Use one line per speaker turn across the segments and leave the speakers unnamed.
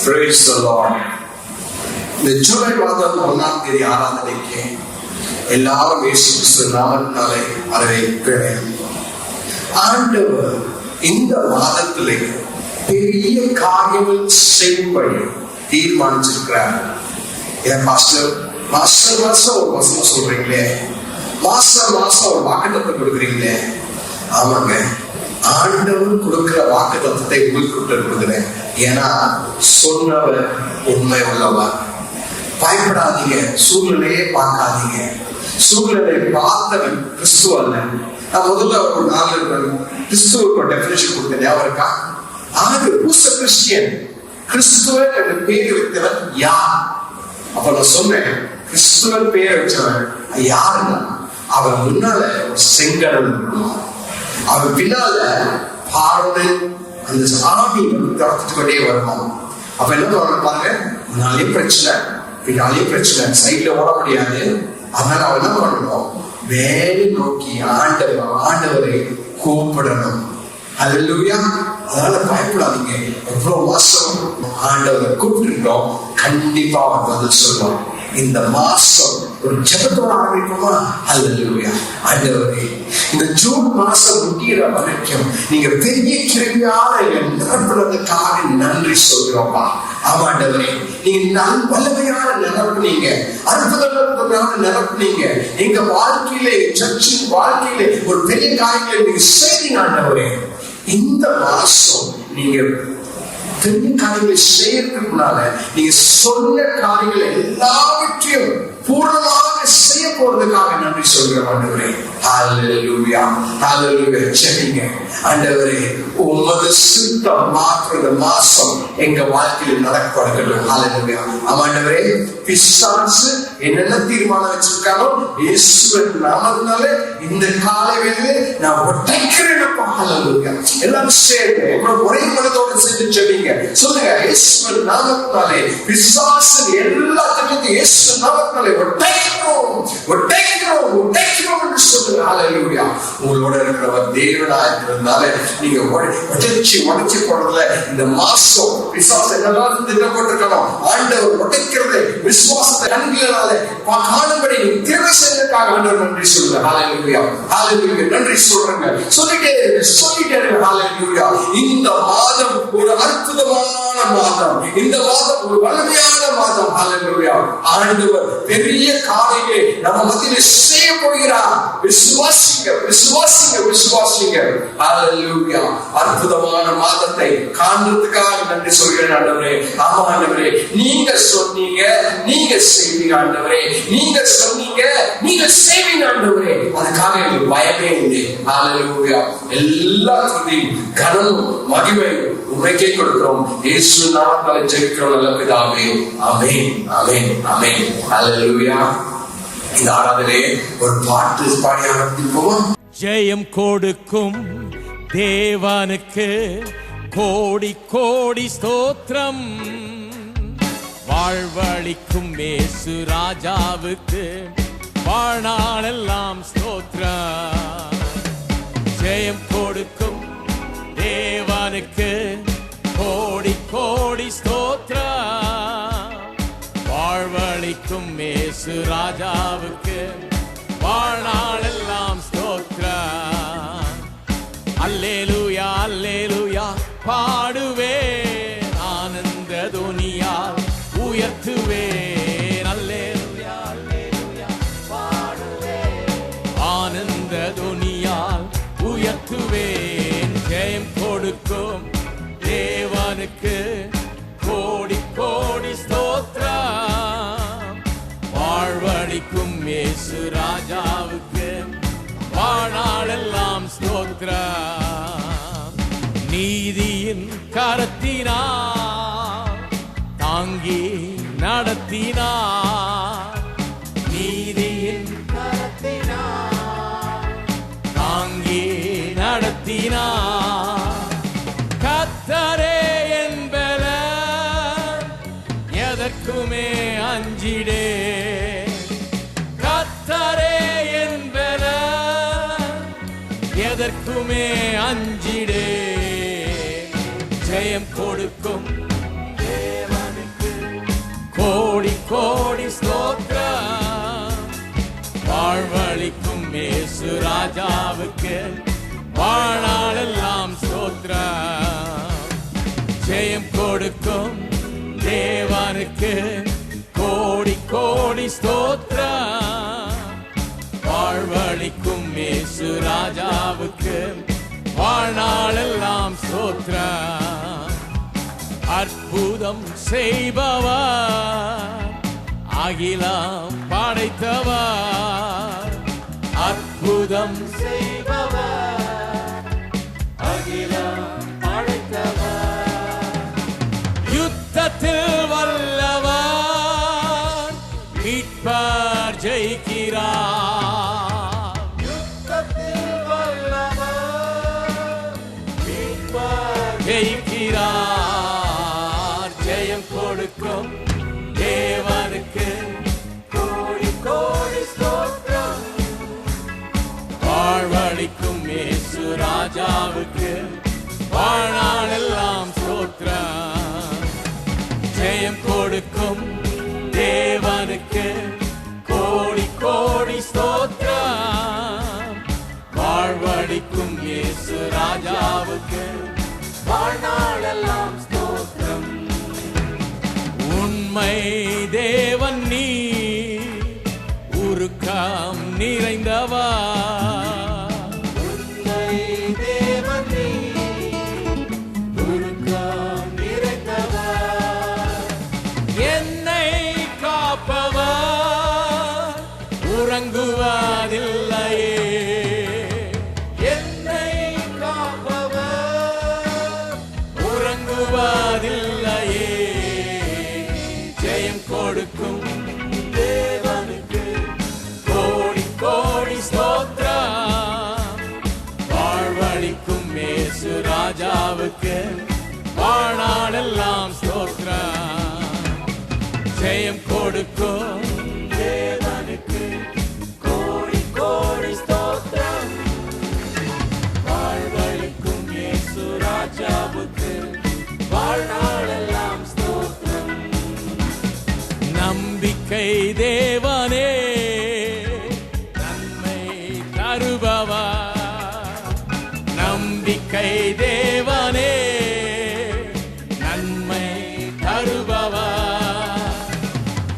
Praise the Lord. இந்த ஜூலை மாதம் 1ஆம் தேதி ஆராதனைக்கு எல்லாரும் இயேசு கிறிஸ்து நாமத்தினாலே வரவேற்கிறேன். ஆண்டவர் இந்த மாதத்திலே பெரிய காரியங்கள் செய்யும்படி தீர்மானிச்சிருக்கிறார். ஏன் மாஸ்டர் மாசம் ஒரு வசனம் சொல்றீங்களே, மாசம் ஒரு வாக்குத்தத்தை கொடுக்குறீங்களே? ஆமாங்க, ஆண்டவர் கொடுக்கிற வாக்குத்தத்தை உங்களுக்கு கொடுக்குறேன். ஏன்னா சொன்னவர் உண்மை உள்ளவர். பயப்படாதீங்க, சூழ்நிலையே பார்க்காதீங்க. சூழ்நிலை பார்த்தவன் கிறிஸ்துவ அல்ல. நான் முதல்ல ஒரு நாள் கிறிஸ்துவுக்கு ஒரு டெபினிஷன் கொடுத்தேன், ஞாபகம் இருக்கா? கிறிஸ்டியன், கிறிஸ்துவன் என்ற பேர் வைத்தவன் யார்? அப்ப நான் சொன்னேன், கிறிஸ்துவன் பேர் வச்சவன் யாருன்னா அவன் முன்னால ஒரு செங்கடல் இருக்கணும், அவன் பின்னால பார்வை அந்த ஆவி துரத்துட்டு கொண்டே வரணும். அப்ப என்ன பண்ணணும் பாருங்க, முன்னாலேயும் பிரச்சனை, பின்னாலேயும் பிரச்சனை, சைட்ல ஓட முடியாது. அதனால அவன் என்ன பண்ணணும், வேலை நோக்கி ஆண்டவரை கூப்பிடணும். அல்லேலூயா. அதனால பயப்படாதீங்க. எவ்வளவு மாசம் ஆண்டவரை கூப்பிட்டுட்டோம், கண்டிப்பா அவர் பதில் சொல்லுவோம். இந்த மாசம் ஒரு ஜெபத்தோட ஆரம்பிப்போமா? அல்லேலூயா. ஆண்டவரே, இந்த ஜூன் மாசம் முடிகிற வரைக்கும் நீங்க பெரிய கிருபையால நிரப்புறதுக்காக நன்றி சொல்கிறோம்ப்பா. ஆமாண்டவரே, நீங்க வல்லமையான நிரப்புனீங்க, அற்புதமான நிரப்புனீங்க. எங்க வாழ்க்கையிலே, சர்ச்சின் வாழ்க்கையிலே ஒரு பெரிய காரியங்களை நீங்க செய்தீங்க ஆண்டவரே. இந்த மாசம் நீங்க பெரிய காரியங்களை செய்யறதுக்குனால நீங்க சொன்ன காரியங்களை எல்லாவற்றையும் பூர்ணமாக செய்ய போறதுக்காக நன்றி சொல்கிறோம் ஆண்டவரே. ஹல்லேலூயா, ஹல்லேலூயா. செபிங்க. ஆண்டவரே, உமது சித்தம் மாத்திர மாசம் எங்க வாழ்க்கையில் நடக்கப்படுகிறது. ஹல்லேலூயா. ஆண்டவரே, பிசாசு என்னென்ன தீர்மானம் வச்சிருக்கானோ இயேசுவின் நாமத்தினாலே இந்த காலை வேளையிலே நான் ஒட்டைக்கிறேன்ப்பா. ஹல்லேலூயா. எல்லாரும் சேர்ந்து ஒரே மனதோடு சேர்ந்து செபிங்க. சொல்லுங்க, இயேசுவின் நாமத்தினாலே பிசாசின் எல்லா திட்டத்தையும் இயேசுவின் நாமத்தினாலே ஒட்டைக்கிறோம் என்று சொல்லுங்க. ஹல்லேலூயா. உங்களோட இருக்கிறவர் தேவனா இருக்கிறதுனால நீங்க உடைச்சு போடுறதுல இந்த மாசம் பிசாசு என்னெல்லாம் திட்டம் போட்டிருக்கணும், ஆண்டவர் உடைக்கிறதை விசுவாசத்தை கண்களால காணும்படி தேவை செய்வதற்காக ஆண்டவர் நன்றி சொல்லுங்க. ஹல்லேலூயா, ஹல்லேலூயா. நன்றி சொல்றேங்க, சொல்லிட்டே ஹல்லேலூயா. இந்த மாதம் ஒரு அற்புதமான மாதம், இந்த மாதம் ஒரு வலிமையான மாதம். ஹல்லேலூயா. ஆண்டவர் பெரிய காரியங்களை நம்ம மத்தியிலே செய்ய போகிறார். விசுவாசிங்க, விசுவாசிங்க, விசுவாசிங்க. ஹல்லேலூயா. அற்புதமான மாதத்தை காண்றதுக்காக நன்றி சொல்கிறேன் ஆண்டவரே. ஆமா ஆண்டவரே, நீங்க சொன்னீங்க, நீங்க செய்வீங்க ஆண்டவரே. நீங்க சொன்னீங்க, நீங்க செய்வீங்க ஆண்டவரே. அதுக்காக எங்களுக்கு பயமே இல்லை. ஹல்லேலூயா. எல்லா துதியும் கனமும் மகிமையும் உமக்கே கொடுக்கிறோம். இயேசு நாமத்தாலே ஜெபிக்கிறோம் நல்ல பிதாவே. ஆமென், ஆமென், ஆமென். ஹல்லேலூயா. இந்த ஆராதனையே ஒரு பாட்டு பாடி ஆரம்பிப்போம்.
ஜெயம் கொடுக்கும் தேவனுக்கு கோடி கோடி ஸ்தோத்திரம், வாழ்வளிக்கும் இயேசு ராஜாவுக்கு வாழ்நாளெல்லாம் ஸ்தோத்திரம். ஜெயம் கொடுக்கும் தேவனுக்கு கோடி கோடி ஸ்தோத்திரம், வாழ்வளிக்கும் இயேசு ராஜாவுக்கு வாழ்நாளெல்லாம் ஸ்தோத்திரம். அல்லேலூயா, அல்லேலூயா பாடுவேன், ஆனந்த துனியால் உயர்த்துவேன். அல்லேலூயா, அல்லேலூயா பாடுவேன், ஆனந்த துனியால் உயர்த்துவேன். ஜெயம் கொடுக்கும் தேவனுக்கு கோடி கோடி ஸ்தோத்திரம், வாழ்வளிக்கும் இயேசு ராஜாவுக்கு வாழ்நாளெல்லாம் ஸ்தோத்திரம். நீதியின் கரத்தினார் தாங்கி நடத்தினார், நீதியின் கரத்தினார் தாங்கி நடத்தினார். கர்த்தரே என் பலன், எதற்குமே அஞ்சிடே. கர்த்தரே என் பலன், எதற்குமே அஞ்சிடே. ஜெயம் கொடுக்கும் தேவன் கோடி ஸ்தோத்திரம். வாழ்வளிக்கும் இயேசு ராஜாவுக்கு வாழ்நாளெல்லாம் ஸ்தோத்திரம். ஜெயம் கொடுக்கும் தேவனுக்கு கோடி கோடி ஸ்தோத்திரம். வாழ்வளிக்கும் இயேசு ராஜாவுக்கு வாழ்நாளெல்லாம் ஸ்தோத்திரம். அற்புதம் செய்பவர், அகிலம் படைத்தவர். அற்புதம் செய்பவர், அகிலம் படைத்தவர். யுத்தத்தில் வல்லவர், மீட்பர் ஜெயிக்கிறார். யுத்தத்தில் வல்லவர், மீட்பர் ஜெயிக்கிறார். ஜெயம் கொடுக்கும் தேவனுக்கு கோடி கோடி ஸ்தோத்திரம். வாழ்வளிக்கும் இயேசு ராஜாவுக்கு வாழ்நாளெல்லாம் ஸ்தோத்திரம். ஜெயம் கொடுக்கும் தேவனுக்கு கோடி கோடி ஸ்தோத்திரம். வாழ்வளிக்கும் இயேசு ராஜாவுக்கு வாழ்நாளெல்லாம் ஸ்தோத்திரம். உண்மை தேவன் நீ, உருக்கம் நிறைந்தவர். உண்மை தேவன் நீ, உருக்கம் நிறைந்தவர். என்னை காப்பவர் உறங்குவதில்லையே. என்னை காப்பவர் உறங்குவதில்லையே. ஜெயம் கொடுக்கும் தேவனுக்கு கோடி கோடி ஸ்தோத்திரம். வாழ்வளிக்கும் இயேசு ராஜாவுக்கு வாழ்நாளெல்லாம் ஸ்தோத்திரம். ஜெயம் கொடுக்கும் தேவனுக்கு கோடி கோடி ஸ்தோத்திரம். வாழ்வளிக்கும் இயேசு ராஜாவுக்கு வாழ்நாளெல்லாம் ஸ்தோத்திரம். நம்பிக்கை தேவனே, நன்மை தருபவர். நம்பிக்கை தேவனே, நன்மை தருபவர்.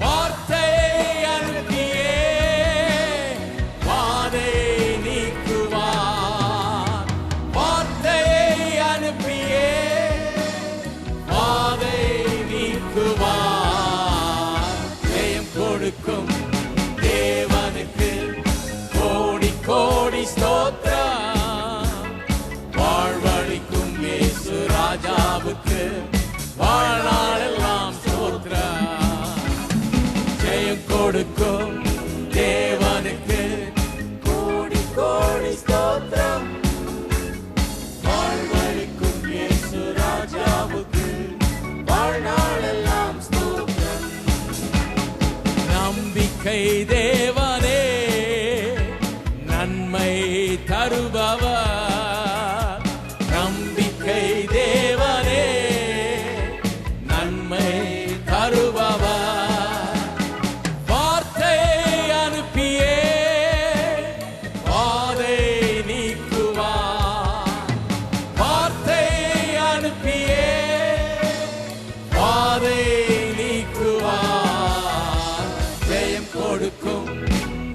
வார்த்தையை அனுப்பியே வாதை நீக்குவார். வார்த்தையை அனுப்பியே வாதை நீக்குவார். ஜெயம் கொடுக்கும் தேவனுக்கு கோடி கோடி ஸ்தோத்திரம். வாழ்வளிக்கும் இயேசு ராஜாவுக்கு வாழ்நாளெல்லாம் ஸ்தோத்திரம். ஜெயம் கொடுக்கும் தேவனுக்கு கோடி கோடி ஸ்தோத்திரம். வாழ்வளிக்கும் இயேசு ராஜாவுக்கு வாழ்நாளெல்லாம் ஸ்தோத்திரம். நம்பிக்கை தேவனே, நன்மை தருபவர். நம்பிக்கை தேவனே, நன்மை தருபவர். வார்த்தையை அனுப்பியே வாதை நீக்குவார். வார்த்தையை அனுப்பியே வாதை நீக்குவார். ஜெயம் கொடுக்கும்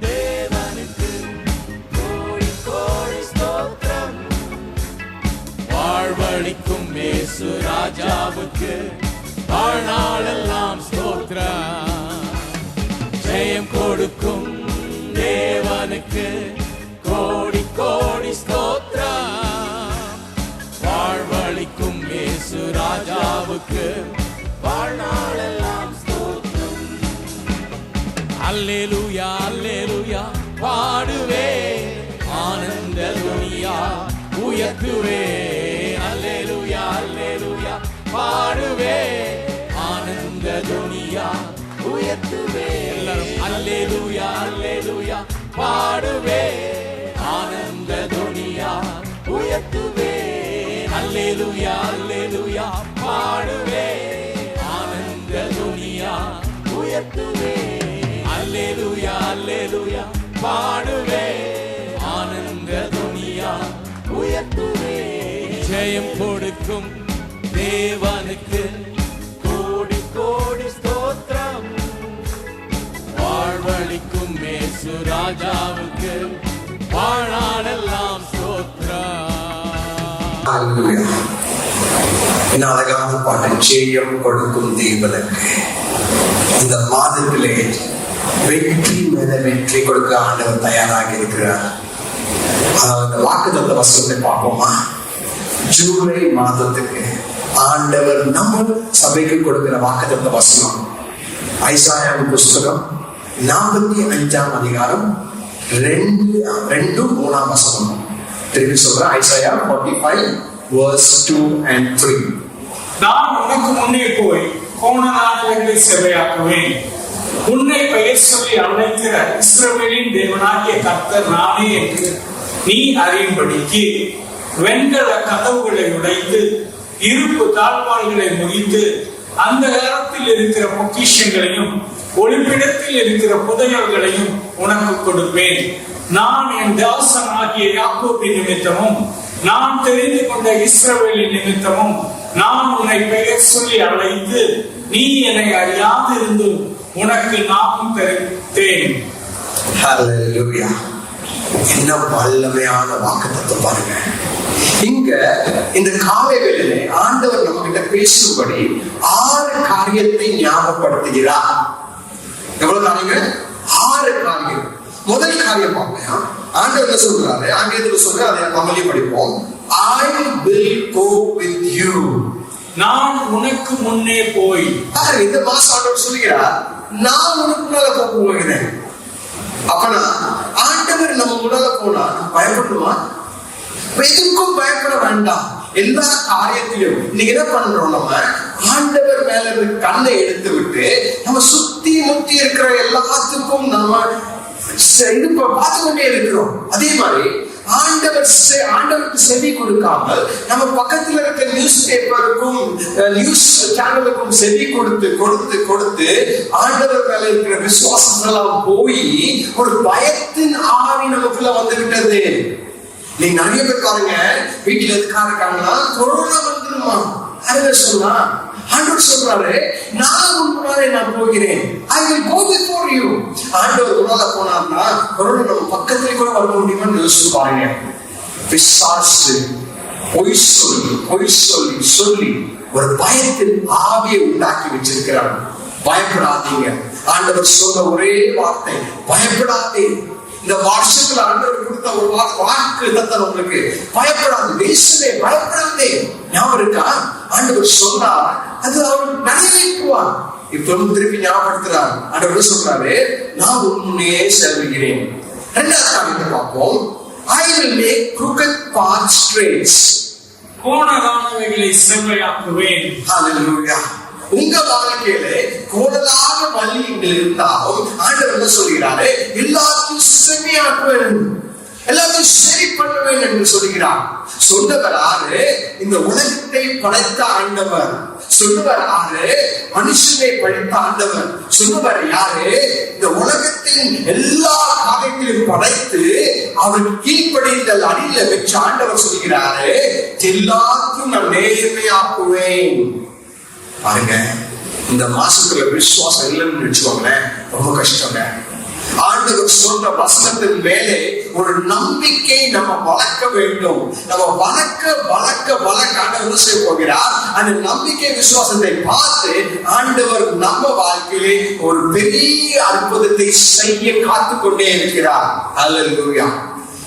தேவனுக்கு கோடி கோடி ஸ்தோத்திரம். வாழ்வளிக்கும் இயேசு ராஜாவுக்கு வாழ்நாளெல்லாம் ஸ்தோத்திரம். ஜெயம் கொடுக்கும் தேவனுக்கு கோடி கோடி ஸ்தோத்திரம். வாழ்வளிக்கும் இயேசு ராஜாவுக்கு வாழ்நாளெல்லாம் ஸ்தோத்திரம். அல்லேலூயா அல்லேலூயா பாடுவே, ஆனந்த துனியா உயர்த்துவே. அல்லேலூயா அல்லேலூயா பாடுவே, ஆனந்த துனியா உயர்த்துவே. எல்லாரும் அல்லேலூயா அல்லேலூயா பாடுவே, ஆனந்த துனியா உயர்த்துவே. அல்லேலூயா அல்லேலூயா பாடுவே, ஆனந்த துனியா உயர்த்துவே. உயர்த்துவே. அல்லேலூயா அல்லேலூயா பாடுவே, ஆனந்த துனியா உயர்த்துவே. ஜெயம் கொடுக்கும் தேவனுக்கு கோடி கோடி ஸ்தோத்திரம், வாழ்வழிக்கும் இயேசு ராஜாவுக்கு வாழ்நாளெல்லாம் ஸ்தோத்திரம்.
என்ன அழகான பாட்டு. ஜெயம் கொடுக்கும் தேவனுக்கு இந்த மாதத்திலே வெற்றி மேல வெற்றி கொடுக்க ஆண்டவர் தயாராக இருக்கிறார். அதாவது வாக்குத்தத்த வசனத்தை பார்ப்போமா? ஜூலை மாதத்துக்கு ஆண்டவர் நம்ம சபைக்கு கொடுக்கிற வாக்குத்தத்த வசனம் ஐசாயாவின் புஸ்தகம் 45ஆம் அதிகாரம் 2-3 வசனம். திருப்பி சொல்றேன். Isaiah 45 verse 2 and 3.
நான் உனக்கு முன்னே போய் கோணநாடுகளை செவையாக்குவேன். உன்னை பெயர் சொல்லி அழைக்கிற இஸ்ரவேலின் தேவனாகிய கர்த்தர் நானே என்று நீ அறியும்படிக்கு வெண்கல கதவுகளை உடைத்து இருப்பு தாழ்வாள்களை முறித்து அந்த காலத்தில் இருக்கிற பொக்கிஷங்களையும் ஒளிப்பிடத்தில் இருக்கிற புதையல்களையும் உனக்கு கொடுப்பேன். நான் என் தாசன் ஆகிய யாக்கோபின் நிமித்தமும் நான் தெரிந்து கொண்ட இஸ்ரவேலின் நிமித்தமும் நான் உன்னை பெயர் சொல்லி அழைத்து நீ என்னை அறியாதிருந்து உனக்கு நாமம் தெரிவித்தேன்.
ஹல்லேலூயா. என்ன வல்லமையான வாக்குத்தத்தம் பாருங்க. இங்க இந்த காலை வேளையிலே ஆண்டவர் நம்ம கிட்ட பேசும்படி 6 காரியத்தை ஞாபகப்படுத்துகிறார். எவ்வளவு காரியங்கள்? 6 காரியம். முதல் காரியம் பார்ப்போம். ஆண்டவர் என்ன சொல்றாரு? ஆங்கிலத்தில் சொல்ற அதை தமிழில் படிப்போம். I will go with you.
நான் உனக்கு முன்னே போய்.
இந்த மாசம் ஆண்டவர் சொல்லுகிறார், நான் உனக்கு முன்னால போகிறேன். அப்பனா ஆண்டவர் நம்ம முன்னால போனா பயப்படுமா? எதுக்கும் பயப்பட வேண்டாம். எல்லா காரியத்திலும் இன்னைக்கு என்ன பண்றோம்? நம்ம ஆண்டவர் மேல கண்ணை எடுத்து விட்டு நம்ம சுத்தி முத்தி இருக்கிற எல்லாத்துக்கும் நம்ம பார்த்து கொண்டே இருக்கிறோம். அதே மாதிரி ஆண்டவருக்கு செவி கொடுக்காமல் நம்ம பக்கத்துல இருக்க நியூஸ் பேப்பருக்கும் நியூஸ் சேனலுக்கும் செவி கொடுத்து கொடுத்து கொடுத்து ஆண்டவர் மேல இருக்கிற விசுவாசம் போய் ஒரு பயத்தின் ஆவி நமக்குள்ள வந்து விட்டது. நீ நிறைய பேர் பாருங்க, வீட்டுல எதுக்கா இருக்காங்கன்னா கொரோனா வந்துருமா சொன்னா ஆண்டவர் சொல்றாரு, நான் முன்னாலே நான் போகிறேன். I will go before you. ஆண்டவர் முன்னால போனார்னா கொரோனா நம்ம பக்கத்துல கூட வர முடியுமான்னு யோசிச்சு பாருங்க. பிசாசு பொய் சொல்லி சொல்லி ஒரு பயத்தின் ஆவியை உண்டாக்கி வச்சிருக்கிறார். பயப்படாதீங்க. ஆண்டவர் சொன்ன ஒரே வார்த்தை பயப்படாதே. இந்த வருஷத்துல ஆண்டவர் கொடுத்த ஒரு வாக்கு தான் உங்களுக்கு. பயப்படாது, தேசமே பயப்படாதே. ஞாபகம் இருக்கா? ஆண்டவர் சொன்னார், அது அவர் நிறைவேற்றுவார். இப்ப திருப்பி ஞாபகப்படுத்துறார். ஆண்டவர் சொல்றாரு, நான் உன்னையே செல்கிறேன். இரண்டாவது காரியத்தை பார்ப்போம். I will make crooked paths straight.
கோணலானவைகளை செவ்வையாக்குவேன்.
ஹல்லேலூயா. உங்க வாழ்க்கையில கோணலான வழிகள் இருந்தாலும் ஆண்டவர் என்ன சொல்கிறாரு? எல்லாத்தையும் செம்மையாக்குவேன், எல்லாத்தையும் சரி பண்ணுவேன் என்று சொல்கிறார். சொன்னவர் ஆறு? இந்த உலகத்தை படைத்த ஆண்டவர். சொன்னவர் ஆறு? மனுஷனை படைத்த ஆண்டவர். சொன்னவர் யாரு? இந்த உலகத்தின் எல்லா காரியங்களையும் படைத்து அவர் கீழ்ப்படிந்த அடியில வச்ச ஆண்டவர் சொல்கிறாரு, எல்லாத்தையும் நான் நேர்மையாக்குவேன். பாருங்க, இந்த மாசத்துல விசுவாசம் இல்லைன்னு வச்சுக்கோங்களேன், ரொம்ப கஷ்டங்க. ஆண்டவர் சொல்ற வசனத்தின் மேலே ஒரு நம்பிக்கை நம்ம வளர்க்க வேண்டும். நம்ம வளர்க்க ஆண்டவர் செய்ய போகிறார். அந்த நம்பிக்கை விசுவாசத்தை பார்த்து ஆண்டவர் நம்ம வாழ்க்கையிலே ஒரு பெரிய அற்புதத்தை செய்ய காத்து கொண்டே இருக்கிறார். ஹல்லேலூயா.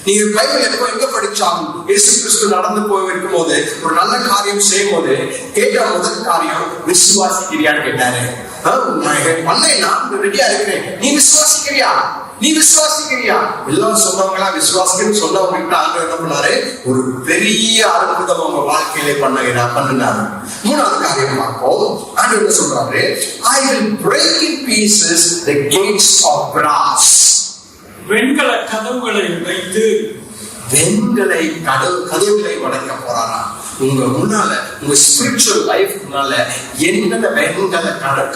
நீங்க பைபிள் எப்போ எங்க படிச்சாலும் இயேசு கிறிஸ்து நடந்து போயிருக்கும் போது ஒரு நல்ல காரியம் செய்யும் போது கேட்ட முதல் காரியம், விசுவாசிக்கிறியான்னு கேட்டாரு. ரெடியா இருக்கிறேன், நீ விசுவாசிக்கிறியா? எல்லாம் சொன்னவங்களா விசுவாசிக்கன்னு சொன்னவங்க ஆண்டவர் என்ன பண்ணாரு? ஒரு பெரிய அற்புதம் அவங்க வாழ்க்கையிலே பண்ணினாரு. மூணாவது காரியம் பார்ப்போம். ஆண்டவர் என்ன சொல்றாரு? I will break in pieces the gates of brass.
வெண்கல கதவுகளை உடைத்து.
கதவுகளை உடைக்க போறாரா? உங்க முன்னால, உங்க ஸ்பிரிச்சுவல் லைஃப் முன்னால என்னென்ன வெண்கல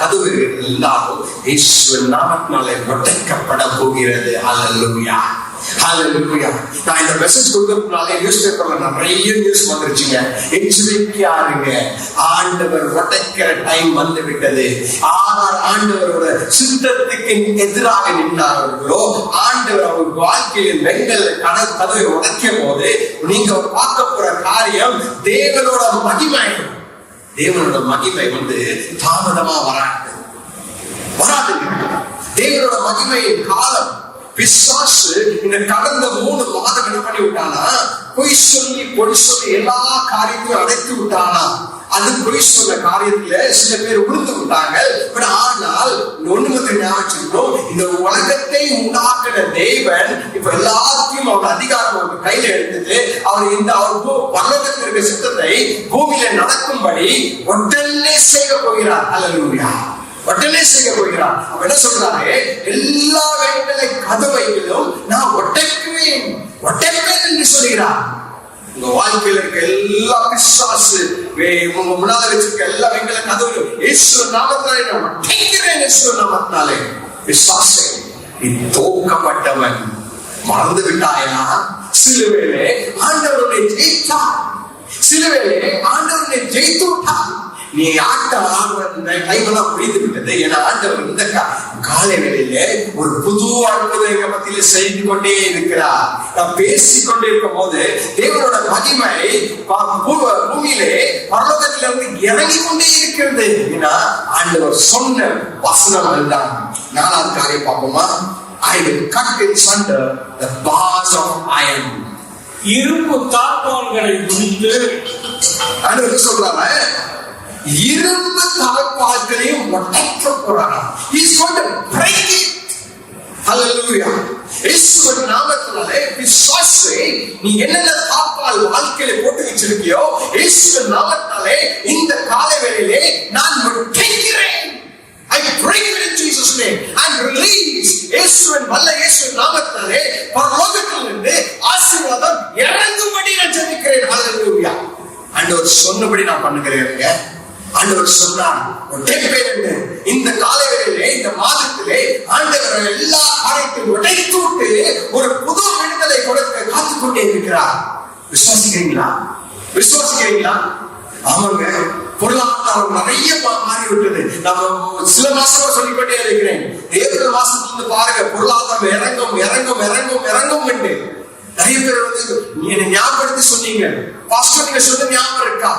கதவு இருந்தாலும் இயேசுவின் நாமத்தினாலே உடைக்கப்பட போகிறது. ஹல்லேலூயா, ஹல்லேலூயா. நான் இந்த மெசேஜ் கொடுக்கறதுனால நியூஸ் பேப்பர்ல நிறைய நியூஸ் வந்துருச்சுங்க. எச்சரிக்கையாருங்க, ஆண்டவர் உடைக்கிற டைம் வந்து விட்டது. ஆண்டவரோட சித்தத்துக்கு எதிராக நின்றார்களோ, ஆண்டவர் அவர் வாழ்க்கையில் வெங்கல் கதவை உடைக்கும் போது நீங்க பார்க்க போற காரியம் தேவனோட மகிமை. தேவனோட மகிமை வந்து தாமதமா வராது. தேவனோட மகிமையின் காலம் பிசாசு இந்த கடந்த 3 மாதம் என்ன பண்ணி விட்டானா, பொய் சொல்லி எல்லா காரியத்தையும் அடைத்து விட்டானா. அது பொய் சொன்ன காரியத்துல சில பேர் விழுந்து விட்டாங்க. ஆனால் ஒண்ணு ஞாபகம், இந்த உலகத்தை உண்டாக்குன தேவன் இப்ப எல்லாத்தையும் அவர் அதிகாரம் அவர் கையில எடுத்துட்டு அவர் பரலோகத்தில் இருக்கிற சித்தத்தை பூமியில நடக்கும்படி உடனே செய்ய போகிறார். ஹல்லேலூயா, உடனே செய்ய போகிறார். அவர் என்ன சொல்றாரு, எல்லா வெண்கல கதவைகளும் நான் உடைக்குவேன் என்று சொல்கிறார். உங்க வாழ்க்கையில இருக்க எல்லா பிசாசு, உங்க முன்னால வச்சிருக்க எல்லா வெண்கல கதவையும் இயேசு நாமத்தினாலே நான் உடைக்கிறேன். இயேசு நாமத்தினாலே பிசாசே நீ தோக்கப்பட்டவன். மறந்து விட்டாயா? சிலுவையிலே ஆண்டவரை ஜெயித்தார். சிலுவையிலே ஆண்டவரை ஜெயித்து விட்டார். நீ டைமெல்லாம் புரிந்து விட்டது. ஏன்னா ஆண்டவர் இந்த காலை வேளையில ஒரு புது அற்புதங்களை மத்தியில செய்து கொண்டே இருக்கிறார். நான் பேசிக்கொண்டே இருக்கும் போது தேவனோட மகிமை பூமியிலே பரலோகத்திலிருந்து இறங்கி கொண்டே இருக்கிறது. ஏன்னா ஆண்டவர் சொன்ன வசனம் அதுதான். 4வது காரியம் பார்ப்போமா? I will cut in sunder the bars of iron.
இரும்பு தாழ்பால்களை முடித்து
ஆண்டவர் சொல்றாங்க, இரும்பு தாழ்பால்களையும் உடைக்க போறாங்க. He is going to break it. Hallelujah. இயேசுவின் நாமத்தினாலே பிசாசே நீ என்னென்ன தாழ்பால் வாழ்க்கையில போட்டு வச்சிருக்கியோ, இயேசுவின் நாமத்தினாலே இந்த காலை வேளையிலே நான் உடைக்கிறேன். I break it in Jesus name and release. இயேசுவின் வல்ல இயேசுவின் நாமத்தினாலே பரலோகத்திலிருந்து ஆசீர்வாதம் இறங்கும்படி நான் ஜெபிக்கிறேன். ஹல்லேலூயா. ஆண்டவர் சொன்னபடி நான் பண்ணுகிறேங்க. ஆண்டவர் சொன்னார் இந்த காலையிலே இந்த மாதத்திலே ஆண்டவர் எல்லா காரியத்தையும் உடைத்து விட்டு ஒரு புது விடுதலை கொடுக்க காத்துக் கொண்டே இருக்கிறார். விசுவாசிக்கிறீங்களா? விசுவாசிக்கிறீங்களா? ஆமாங்க, பொருளாதாரம் நிறைய மாறிவிட்டது. நம்ம சில மாசமா சொல்லிக்கொண்டே இருக்கிறேன். ஏப்ரல் மாசத்துல பாருங்க, பொருளாதாரம் இறங்கும் இறங்கும் இறங்கும் இறங்கும் என்று நிறைய பேர் வந்து என்னை ஞாபகப்படுத்தி சொன்னீங்க. பாஸ்டர் நீங்க சொன்ன ஞாபகம் இருக்கா?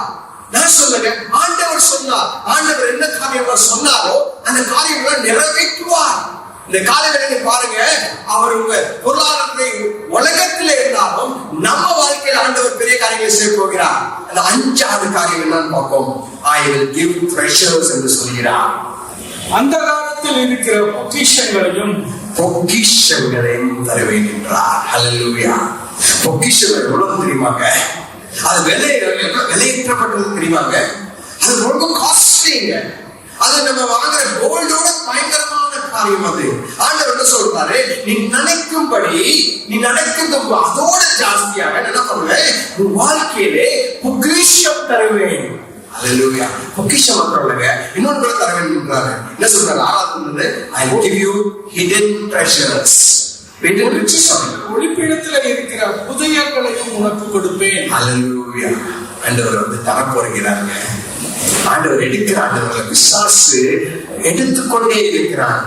நான் சொல்லுங்க, ஆண்டவர் சொன்னார். ஆண்டவர் என்ன காரியங்களை சொன்னாரோ அந்த காரியங்களை நிறைவேற்றுவார். இந்த காலையில பாருங்க, அவர் உங்க பொருளாதாரத்தை உலகத்திலே இருந்தாலும் நம்ம வாழ்க்கையில் ஆண்டவர் பெரிய காரியங்களை செய்ய போகிறார். அந்த 5வது காரியம் என்னன்னு பார்ப்போம். I will give treasures என்று சொல்கிறார்.
அந்த காலத்தில் இருக்கிற
பொக்கிஷங்களையும் தருவேன் என்றார். ஹல்லேலூயா. பொக்கிஷங்கள் எவ்வளவு தெரியுமாங்க? அது விலையேற்றப்பட்டது தெரியுமாங்க? அது ரொம்ப காஸ்ட்லிங்க. அது நம்ம வாங்குற கோல்டோட பயங்கரமான காரியம். அது ஆண்டவர் என்ன சொல்றாரு, நீ நினைக்கும்படி நீ நினைக்கிறது அதோட ஜாஸ்தியாக என்ன பண்ணுவேன், உன் வாழ்க்கையிலே பொக்கிஷம் தருவேன். ஹல்லேலூயா. பொக்கிஷம் மட்டும் இன்னொன்று கூட தருவேன் என்றாரு. என்ன சொல்றாரு? 6வது, I will give you hidden treasures.
ஒளிப்பிடத்துல இருக்கிற புதையல்களையும் உனக்கு கொடுப்பேன்.
ஹல்லேலூயா. ஆண்டவர் வந்து தரப்போகிறாங்க. ஆண்டவர் எடுக்கிற ஆண்டவர்களை பிசாசு எடுத்துக்கொண்டே இருக்கிறான்.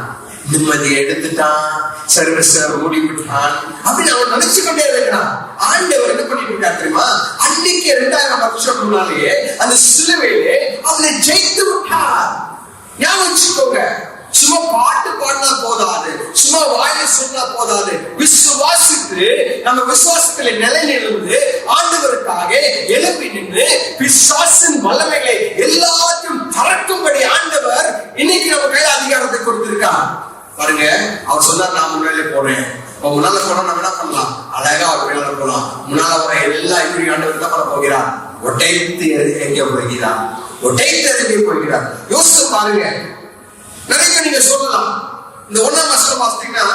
நிம்மதியை எடுத்துட்டான், சர்வீஸ் மூடிவிட்டான் அப்படின்னு அவன் நினைச்சு கொண்டே இருக்கிறான். ஆண்டவர் என்ன பண்ணிட்டு இருக்காரு தெரியுமா? அன்னைக்கு 2000 வருஷம் முன்னாலேயே அந்த சிலுவையிலே அவனை ஜெயித்து விட்டார். ஞாபகம் வச்சுக்கோங்க. சும்மா பாட்டு பாடினா போதாது, சும்மா வாயில சொன்னா போதாது. விசுவாசித்து நம்ம விசுவாசத்துல நிலை நின்று ஆண்டவருக்காக எழுப்பி நின்று பிசாசின் வல்லமைகளை எல்லாத்தையும் தரக்கும்படி ஆண்டவர் இன்னைக்கு நம்ம கையில அதிகாரத்தை கொடுத்திருக்கார். பாருங்க, அவர் சொன்னார், நான் முன்னாலே போறேன். முன்னால போனா நம்ம என்ன பண்ணலாம்? அழகா அவர் மேல போலாம். முன்னால வர எல்லா இப்படி ஆண்டவர் என்ன பண்ண போகிறார்? ஒட்டைத்து எறிய போகிறார். ஒட்டைத்து எறிய போகிறார். யோசிச்சு பாருங்க. நிறைய நீங்க சொல்லலாம், இந்த 1ஆம் வசனம் பார்த்தீங்கன்னா,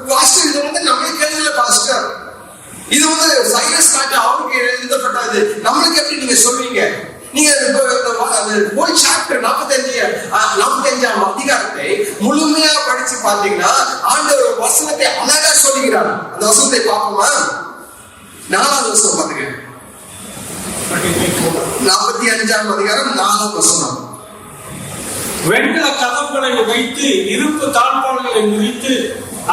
பாஸ்டர் இது வந்து நம்ம கேள்வியில பாஸ்டர் இது சைரஸ் ராஜா அவருக்கு எழுதப்பட்டது. நம்மளுக்கு எப்படி நீங்க சொல்றீங்க? நீங்க ஹோல் சாப்டர் 45ஆம் அதிகாரத்தை முழுமையா படிச்சு பார்த்தீங்கன்னா ஆண்டவர் ஒரு வசனத்தை அழகா சொல்லுகிறார். அந்த வசனத்தை பார்ப்போமா? 4வது வசனம் பாருங்க. 45ஆம் அதிகாரம் 4வது வசனம்.
வெண்கல கதவுகளை வைத்து இருப்பு தாழ்பாள்களை முறித்து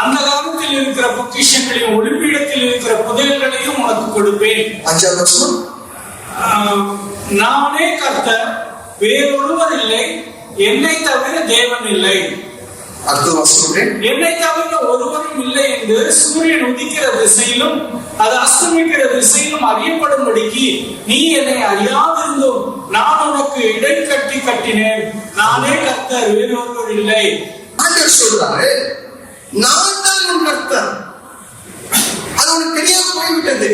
அந்த காலத்தில் இருக்கிற பொக்கிஷங்களையும் ஒளிப்பீடத்தில் இருக்கிற புதையல்களையும் உனக்கு கொடுப்பேன்.
5வது வசனம்.
நானே கர்த்தர், வேறொருவர் இல்லை, என்னை தவிர தேவன் இல்லை. என்னை தவிர ஒருவரும் இல்லை என்று சூரியன் உதிக்கிற திசையிலும் அது அஸ்தமிக்கிற திசையிலும் அறியப்படும்படிக்கு நீ என்னை அறியாதிருந்தும் நான் உனக்கு இடை கட்டி கட்டினேன். நானே கர்த்தர், வேறொருவர் இல்லை.
ஆண்டவர் சொல்றாரு, நான் தான் உன் கர்த்தர். அது உனக்கு தெரியாம போய்விட்டது.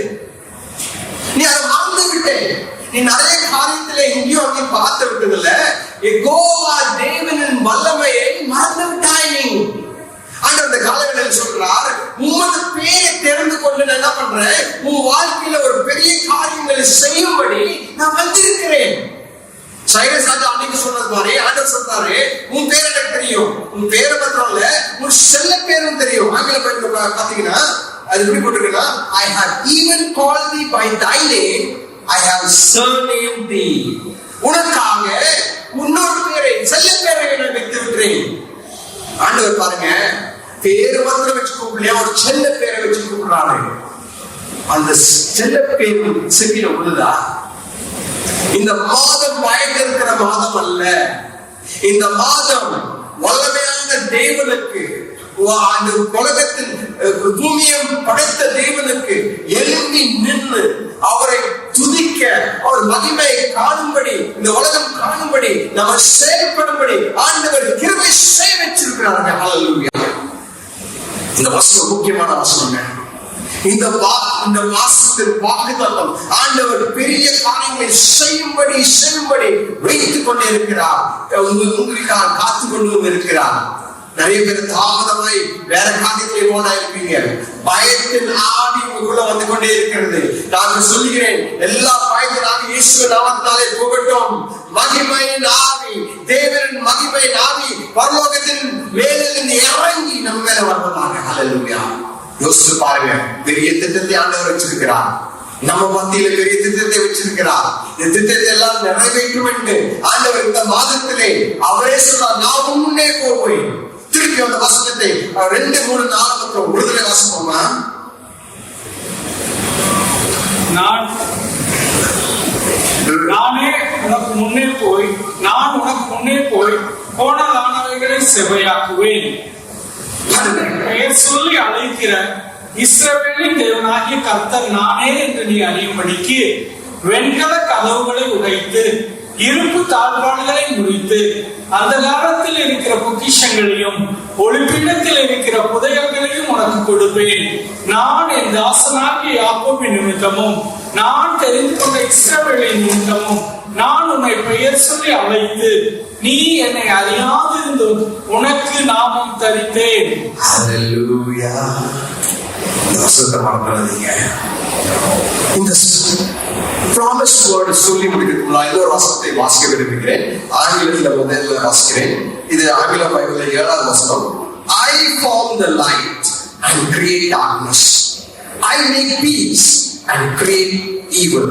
நீ அதை மறந்து விட்டே. நீ நிறைய காரியத்துல எங்கேயும் அங்கேயும் பார்த்து விட்டதில்ல. யெகோவா தேவனின் வல்லமையை மறந்து விட்டாய் நீ. ஆண்டவர் இந்த காலவெளியில் சொல்றார், உமது பேரை தெரிந்து கொண்டு நான் என்ன பண்றேன், உன் வாழ்க்கையில ஒரு பெரிய காரியங்களை செய்யும்படி நான் வந்திருக்கிறேன். சைரஸ் ராஜா அன்னைக்கு சொன்னது மாதிரி ஆண்டவர் சொல்றாரு, உன் பேர் எனக்கு தெரியும். உன் பேரை மாத்திரம் இல்ல, உன் செல்ல பேரும் தெரியும். ஆங்கில பாத்தீங்கன்னா அது எப்படி போட்டிருக்குன்னா, I have even called thee by thy name, I have surnamed thee. உனக்காக இன்னொரு பேரை, செல்ல பேரை நான் வைத்து விட்டேன். ஆண்டவர் பாருங்க, பேரு மாத்திரம் வச்சு கூப்பிடலையா, ஒரு செல்ல பேரை வச்சு கூப்பிடுறாரு. அந்த செல்ல பேரு செவியில உள்ளதா? இந்த மாதம் பயந்து இருக்கிற மாதம் அல்ல. இந்த மாதம் வல்லமையான தேவனுக்கு, அந்த உலகத்தின் பூமியம் படைத்த தேவனுக்கு எழும்பி நின்று அவரை துதிக்க, அவர் மகிமையை காணும்படி, இந்த உலகம் காணும்படி, நம்ம செயல்படும்படி ஆண்டவர் கிருபை செய்ய வச்சிருக்கிறாங்க. ஹல்லேலூயா. இந்த வசனம் முக்கியமான வசனங்க. இந்த மாசத்தின் வாக்குத்தத்தம் ஆண்டவர் பெரிய காரியங்களை செய்யும்படி வைத்துக் கொண்டே இருக்கிறார். உங்களுக்காக காத்து கொண்டு இருக்கிறார். நிறைய பேர் தாமதமாய் வேற காரியங்களை ஓடா இருப்பீங்க. பயத்தின் ஆவி உங்களுக்குள்ள வந்து கொண்டே இருக்கிறது. நான் சொல்லுகிறேன், எல்லா பயத்தினாலும் இயேசு நாமத்தினாலே போகட்டும். மகிமையின் ஆவி, தேவனின் மகிமையின் ஆவி பரலோகத்தின் மேலிருந்து இறங்கி நம்ம மேல வருவதாக. ஹல்லேலூயா. யோசிச்சு பாருங்க, பெரிய திட்டத்தை ஆண்டவர் வச்சிருக்கிறார். நம்ம மத்தியில பெரிய திட்டத்தை வச்சிருக்கிறார். இந்த திட்டத்தை எல்லாம் நிறைவேற்றும் என்று ஆண்டவர் இந்த மாதத்திலே அவரே சொல்றார், நான் முன்னே போவேன். திருப்பி அந்த வசனத்தை 2, 3, 4 மற்றும் விடுதலை வாசிப்போமா?
நானே உனக்கு முன்னே போய், நான் உனக்கு முன்னே போய் போனதானவைகளை செவ்வையாக்குவேன். பெயர் சொல்லி அழைக்கிற இஸ்ரவேலின் தேவனாகிய கர்த்தர் நானே என்று நீ அறியும்படிக்கு வெண்கல கதவுகளை உடைத்து இருப்பு தாழ்பாடுகளை முறித்து அந்த காலத்தில் இருக்கிற பொக்கிஷங்களையும் ஒளிப்பீடத்தில் இருக்கிற புதையல்களையும் உனக்கு கொடுப்பேன். நான் என் தாசனாகிய யாக்கோபின் நிமித்தமும் நான் தெரிந்து கொண்ட இஸ்ரவேலின் நிமித்தமும் நான் உன்னை பெயர் சொல்லி அழைத்து நீ என்னை அறியாதிருந்தும் உனக்கு நாமம் தரித்தேன்.
ஹல்லேலூயா. இந்த ப்ராமிஸ் வேர்ட் சொல்லி முடிக்கிறதுக்குள்ள இன்னொரு வசனத்தை வாசிக்க விரும்புகிறேன். ஆங்கிலத்தில் முதல்ல வாசிக்கிறேன். இது ஆங்கில பைபிள்ல 7வது வசனம். I form the light and create darkness. I make peace and create evil.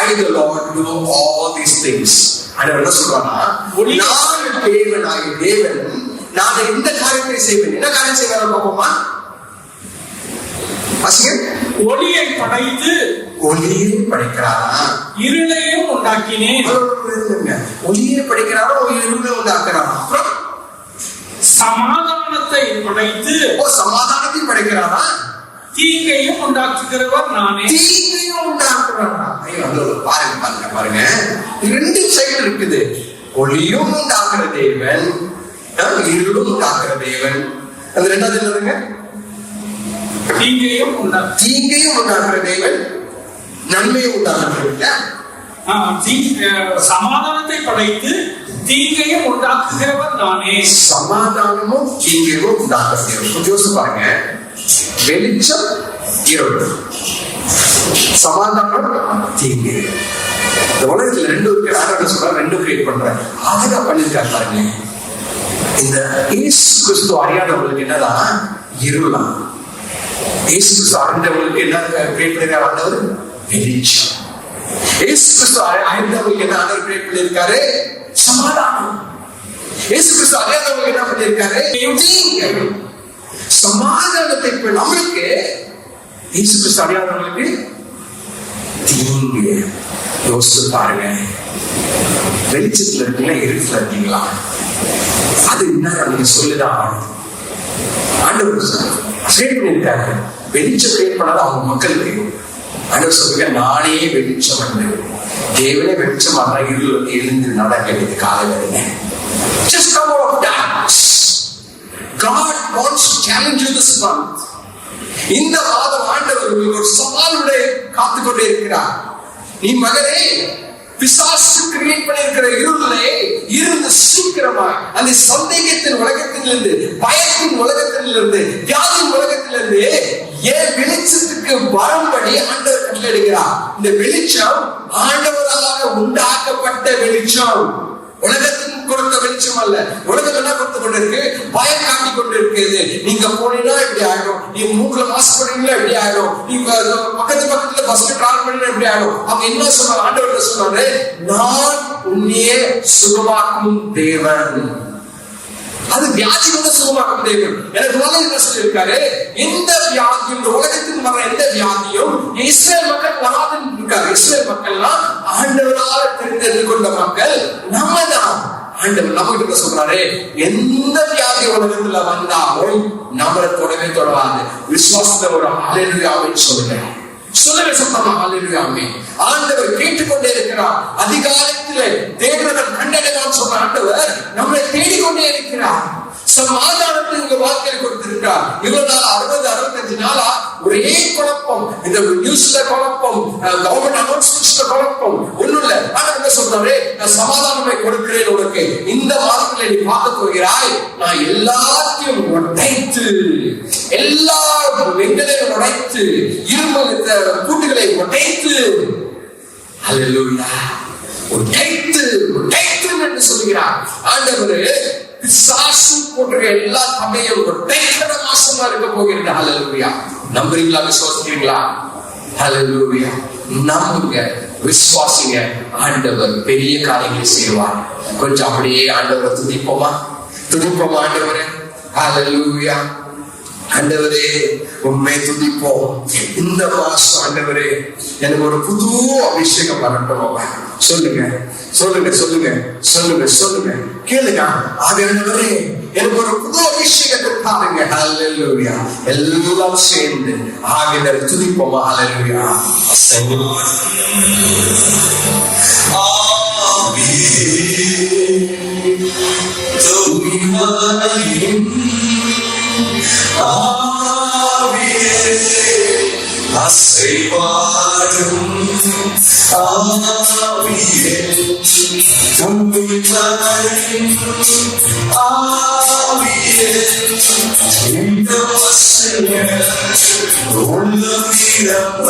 I the Lord do all these things. ஆண்டவர் என்ன சொல்றானா, நான் தேவன், நான் இந்த காரியத்தை செய்வேன். என்ன காரியம் செய்வேன் பார்ப்போமா?
ஒளியை படைத்து,
ஒளியை படைக்கிறாரா?
இருளையும் உண்டாக்கினேன்.
ஒளியை படைக்கிறாரா, இருளை உண்டாக்குறாரா?
சமாதானத்தை படைத்து,
சமாதானத்தை படைக்கிறாரா?
தீங்கையும் உண்டாக்குகிறவர் நானே.
தீங்கையும் உண்டாக்குறாரா? பாருங்க, 2 சைடு இருக்குது. ஒளியும் உண்டாக்குற தேவன், இருளும் உண்டாக்குற தேவன். அது 2வது என்னதுங்க? தீங்கையும் உண்டாக்குற தேவன், நன்மையும் உண்டாக்குற.
சமாதானத்தை படைத்து தீங்கையும் உண்டாக்குகிறவர் நானே.
சமாதானமும் தீங்கையும் உண்டாக்குற தேவன். யோசிச்சு பாருங்க, வெளிச்சம் இருள், சமாதானம், தீங்கு. இந்த உலகத்துல ரெண்டு இருக்கு. ஆண்டவர் சொல்றாரு, ரெண்டு கிரியேட் பண்றேன். அழகா பண்ணிருக்காரு பாருங்க. இந்த இயேசு கிறிஸ்து அறியாதவங்களுக்கு என்னதான் இருளாம். இயேசு கிறிஸ்து அறிந்தவங்களுக்கு என்ன கிரியேட் பண்ணிருக்காரு ஆண்டவர்? வெளிச்சம். இயேசு கிறிஸ்து அறிந்தவங்களுக்கு என்ன ஆண்டவர் கிரியேட் பண்ணிருக்காரு? சமாதானம். இயேசு கிறிஸ்து அறியாதவங்களுக்கு என்ன பண்ணிருக்காரு? தீங்கு. சமாதானத்தை இப்ப நம்மளுக்கு, இயேசு கிறிஸ்து அறியாதவங்களுக்கு தீங்கு. யோசிச்சு பாருங்க. வெளிச்சத்துல இருக்கீங்களா, இருட்டுல இருக்கீங்களா? அது என்ன நீங்க சொல்லுதான் ஆண்டவர் கிரியேட் பண்ணிருக்காரு. வெளிச்சம் கிரியேட் பண்ணாத அவங்க மக்களுக்கு ஆண்டவர் சொல்லுங்க, நானே வெளிச்சம் வந்து தேவனே வெளிச்சம் எழுந்து நடக்கிறது காலையில. Just come out of darkness. God wants to challenge you this month. இந்த மாதம் ஆண்டவர் உங்களுக்கு ஒரு சவாலுடைய காத்துக்கொண்டே இருக்கிறார். நீ மகனே, பிசாசு கிரியேட் பண்ணிருக்கிற இருளே இருந்து சீக்கிரமாய் அந்த சந்தேகத்தின் உலகத்திலிருந்து, பயத்தின் உலகத்திலிருந்து, வியாதியின் உலகத்திலிருந்து ஏன் வெளிச்சத்துக்கு வரும்படி ஆண்டவர் கட்டளையிடுகிறார். இந்த வெளிச்சம் ஆண்டவராக உண்டாக்கப்பட்ட வெளிச்சம், உலகத்தின் கொடுத்த வெளிச்சம் அல்ல. உலகம் என்ன கொடுத்து கொண்டிருக்கு? பயம் காட்டி கொண்டிருக்கிறது. நீங்க போனீங்கன்னா இப்படி ஆயிடும், நீங்க மூக்குல மாஸ்க் பண்ணீங்கன்னா இப்படி ஆயிடும், நீங்க பக்கத்துல பஸ் டிராவல் பண்ணீங்கன்னா இப்படி ஆயிடும். அவங்க என்ன சொன்னாங்க? ஆண்டவர் சொன்னாரு, நான் உன்னையே சுகமாக்கும் தேவன். அது வியாதி கூட சுகமாக்கும் தேவன். எனக்கு என்ன சொல்லியிருக்காரு? எந்த வியாதியும், இந்த உலகத்தில் வர எந்த வியாதியும் இஸ்ரேல் மக்கள் வராதுன்னு இருக்காரு. இஸ்ரேல் மக்கள்லாம் ஆண்டவரால் தெரிந்து கொண்ட மக்கள் நம்ம தான். ஆண்டவர் நம்ம கிட்ட சொல்றாரு, எந்த வியாதி உலகத்துல வந்தாலும் நம்மளை தொடவே தொடராது. விசுவாசத்தை ஒரு ஹல்லேலூயாவை சொல்லுங்க. சொல்லுங்க சத்தமா ஹல்லேலூயாவே. ஆண்டவர் கேட்டுக்கொண்டே இருக்கிறார். அதிகாலத்திலே தேவர்கள் கண்டடைவான்னு சொல்ற ஆண்டவர் நம்மளை தேடிக்கொண்டே இருக்கிறார். சமாதானத்தை உங்க வாழ்க்கையில் கொடுத்திருக்கிறார். இவ்வளவு நாள் 60-65 நாளா ஒரே குழப்பம், இந்த நியூஸ்ல குழப்பம், கவர்மெண்ட் அனௌன்ஸ்மெண்ட்ஸ்ல குழப்பம், ஒண்ணும் இல்ல. ஆனா என்ன சொல்றாரு? நான் சமாதானமே கொடுக்கிறேன் உனக்கு. இந்த மாதத்துல நீ பார்க்க போகிறாய், நான் எல்லாத்தையும் உடைத்து, எல்லா வெங்கலையும் உடைத்து, இரும்பு கூட்டுகளை உடைத்து, ஹல்லேலூயா, உடைத்து என்று சொல்கிறார் ஆண்டவர். பிசாசு போன்ற எல்லா சமயம் உடைக்கிற மாசமா இருக்க போகிறது. ஹல்லேலூயா. நம்புறீங்களா? விசுவாசிக்கிறீங்களா? ஹல்லேலூயா. நம்புங்க, விசுவாசிங்க. ஆண்டவர் பெரிய காரியங்களை செய்வார். கொஞ்சம் அப்படியே ஆண்டவரை துதிப்போமா ஆண்டவரே. ஹல்லேலூயா. ஆண்டவரே உண்மை துதிப்போம். இந்த மாசம் ஆண்டவரே எனக்கு ஒரு புது அபிஷேகம் வரட்டும். சொல்லுங்க சொல்லுங்க சொல்லுங்க சொல்லுங்க சொல்லுங்க, கேளுங்க. ஆண்டவரே எனக்கு ஒரு புது அபிஷேகத்தை தாருங்க. ஹல்லேலூயா. எல்லாம் சேர்ந்து ஆகிற துதிப்போமா. ஹல்லேலூயா. அசைவாடும் ஆவியே, ஆவியே, இந்த வசன உள்ளம் நிரம்ப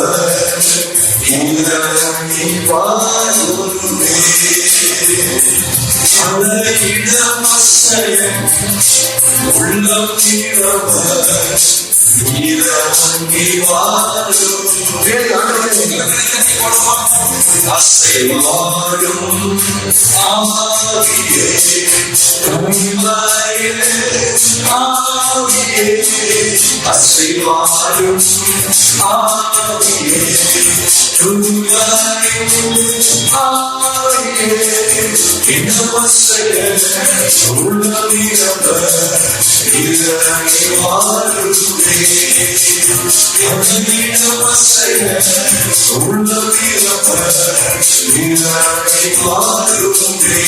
இறங்கி வாருமே. அந்த இடம் வசன உள்ளம் நிரம்ப இறங்கி வாருமே. அசைவாடும் ஆவியே, ஆவியே, அசைவாடும் ஆவியே, ஆவியே, இனவசைய உள்ளமிரம்ப இறங்கி வாருமே. இனவசைய உள்ளமிரம்ப இறங்கி வாருமே.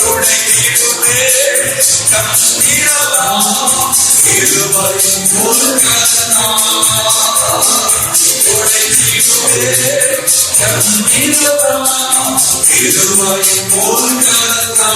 துடைக்கிடுமே கண்ணீரலா இருவரும் முருகனா. துடைக்கிடுமே கண்ணீரலா இருவரும் முருகனா.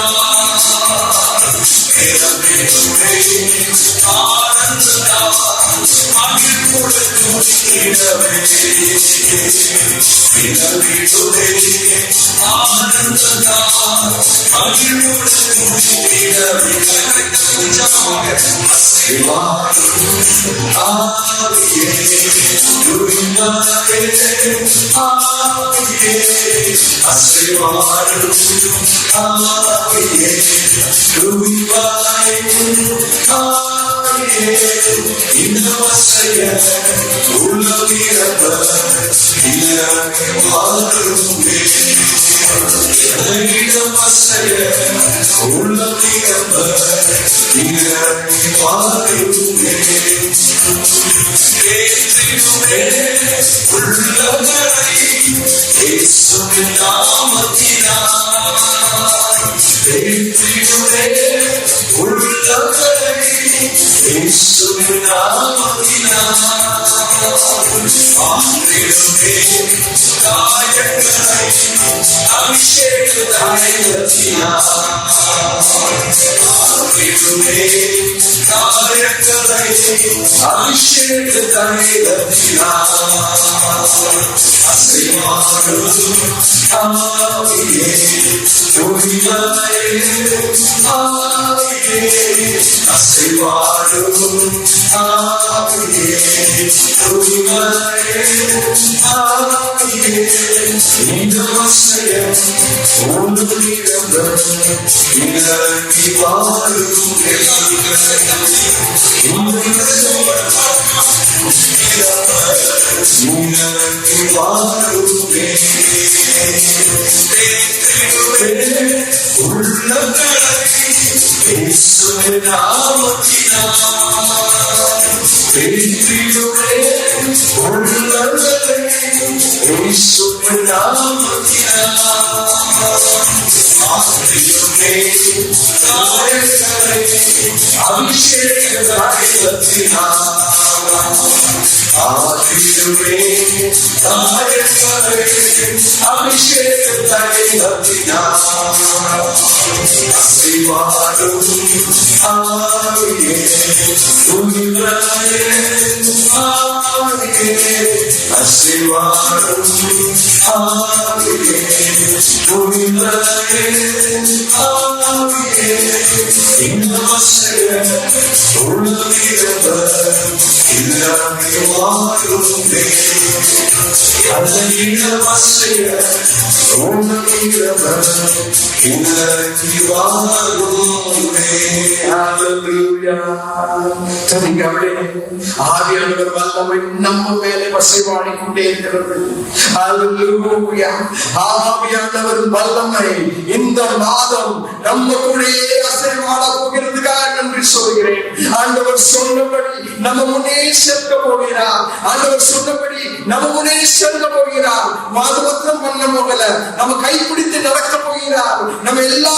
ஆவியானவர் வல்லமை நம்ம மேலே வசைவாடிக் கொண்டே இருக்கிறது. ஹல்லேலூயா. ஆவியானவர் வல்லமை இந்த மாதம் நம்ம கூடயே அசைவாட போகிறதுக்காக நன்றி சொல்கிறேன். ஆண்டவர் சொன்னபடி நம்ம முன்னே செல்ல போகிறார். ஆண்டவர் சொன்னபடி நம்ம முன்னே செல்ல போகிறார். மாதவத்திரம் பண்ண போகல, நம்ம கைப்பிடித்து நடக்க போகிறார். நம்ம எல்லா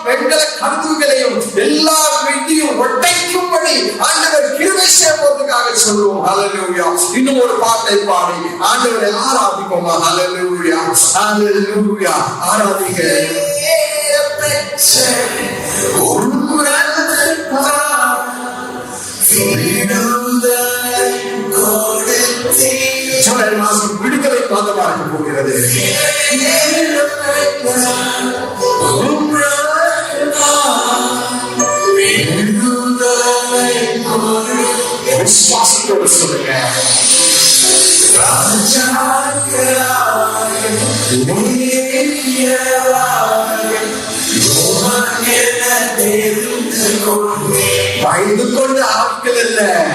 வெண்கல கருத்துகளையும் எல்லா வெட்டியும் ஒட்டைக்கும்படி ஆண்டவர் கிருபை செய்வதற்காக சொல்லுவோம். ஹல்லேலூயா. இன்னும் ஒரு பாட்டை பாடி ஆண்டவரை ஆராதிப்போமா? ஹல்லேலூயா, ஹல்லேலூயா. ஆராதிக்க விடுதலை மாதமாக போகிறது. விசுவாசத்தோடு சொல்லுங்க. பயந்து கொண்டு ஆட்கள் அல்ல,